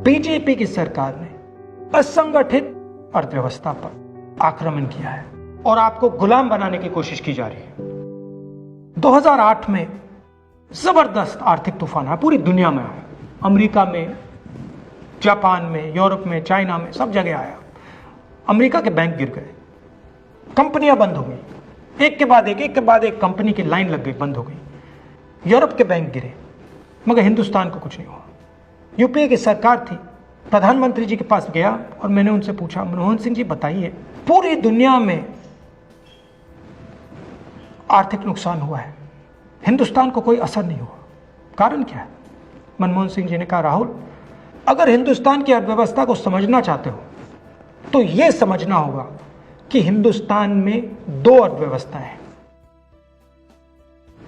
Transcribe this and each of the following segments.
BJP की सरकार ने असंगठित अर्थव्यवस्था पर आक्रमण किया है और आपको गुलाम बनाने की कोशिश की जा रही है। 2008 में जबरदस्त आर्थिक तूफान आया, पूरी दुनिया में आया, अमेरिका में, जापान में, यूरोप में, चाइना में, सब जगह आया। अमेरिका के बैंक गिर गए, कंपनियां बंद हो गई, एक के बाद एक कंपनी की लाइन लग गई, बंद हो गई। यूरोप के बैंक गिरे, मगर हिंदुस्तान को कुछ नहीं हुआ। यूपीए की सरकार थी, प्रधानमंत्री जी के पास गया और मैंने उनसे पूछा, मनमोहन सिंह जी बताइए, पूरी दुनिया में आर्थिक नुकसान हुआ है, हिंदुस्तान को कोई असर नहीं हुआ, कारण क्या है? मनमोहन सिंह जी ने कहा, राहुल, अगर हिंदुस्तान की अर्थव्यवस्था को समझना चाहते हो तो यह समझना होगा कि हिंदुस्तान में दो अर्थव्यवस्थाएं हैं।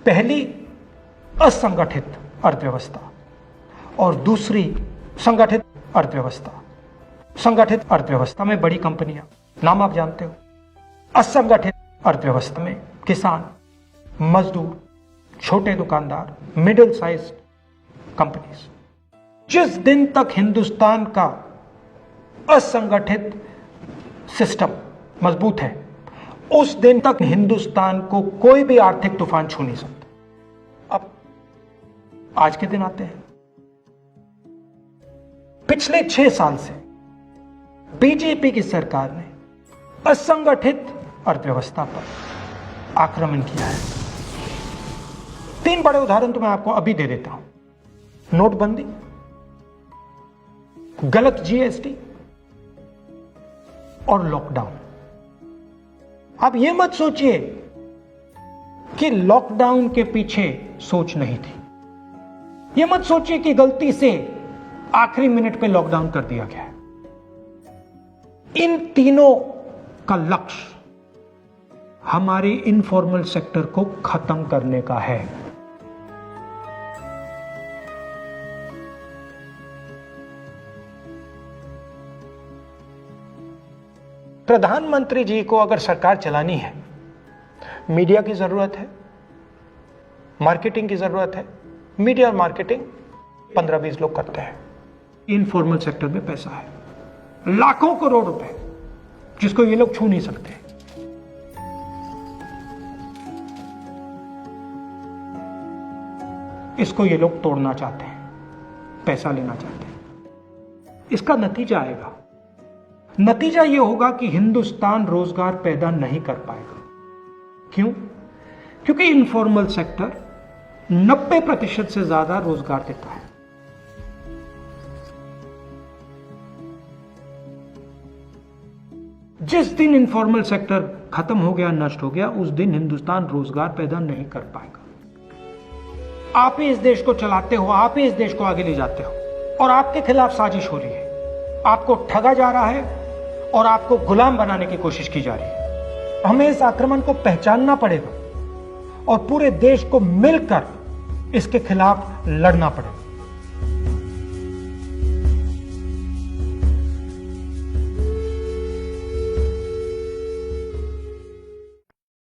पहली असंगठित अर्थव्यवस्था और दूसरी संगठित अर्थव्यवस्था। संगठित अर्थव्यवस्था में बड़ी कंपनियां, नाम आप जानते हो। असंगठित अर्थव्यवस्था में किसान, मजदूर, छोटे दुकानदार, मिडिल साइज कंपनीज। जिस दिन तक हिंदुस्तान का असंगठित सिस्टम मजबूत है, उस दिन तक हिंदुस्तान को कोई भी आर्थिक तूफान छू नहीं सकता। अब आज के दिन आते हैं। पिछले 6 साल से बीजेपी की सरकार ने असंगठित अर्थव्यवस्था पर आक्रमण किया है। 3 बड़े उदाहरण तो मैं आपको अभी दे देता हूं। नोटबंदी, गलत जीएसटी और लॉकडाउन। आप यह मत सोचिए कि लॉकडाउन के पीछे सोच नहीं थी। यह मत सोचिए कि गलती से आखिरी मिनट पे लॉकडाउन कर दिया गया है। इन तीनों का लक्ष्य हमारे इनफॉर्मल सेक्टर को खत्म करने का है। प्रधानमंत्री जी को अगर सरकार चलानी है, मीडिया की जरूरत है, मार्केटिंग की जरूरत है। मीडिया और मार्केटिंग 15-20 लोग करते हैं। इनफॉर्मल सेक्टर में पैसा है, लाखों करोड़ रुपए, जिसको ये लोग छू नहीं सकते। इसको ये लोग तोड़ना चाहते हैं, पैसा लेना चाहते हैं। इसका नतीजा आएगा। नतीजा यह होगा कि हिंदुस्तान रोजगार पैदा नहीं कर पाएगा। क्यों? क्योंकि इनफॉर्मल सेक्टर 90% से ज्यादा रोजगार देता है। जिस दिन इनफॉर्मल सेक्टर खत्म हो गया, नष्ट हो गया, उस दिन हिंदुस्तान रोजगार पैदा नहीं कर पाएगा। आप ही इस देश को चलाते हो, आप ही इस देश को आगे ले जाते हो, और आपके खिलाफ साजिश हो रही है। आपको ठगा जा रहा है और आपको गुलाम बनाने की कोशिश की जा रही है। हमें इस आक्रमण को पहचानना पड़ेगा और पूरे देश को मिलकर इसके खिलाफ लड़ना पड़ेगा।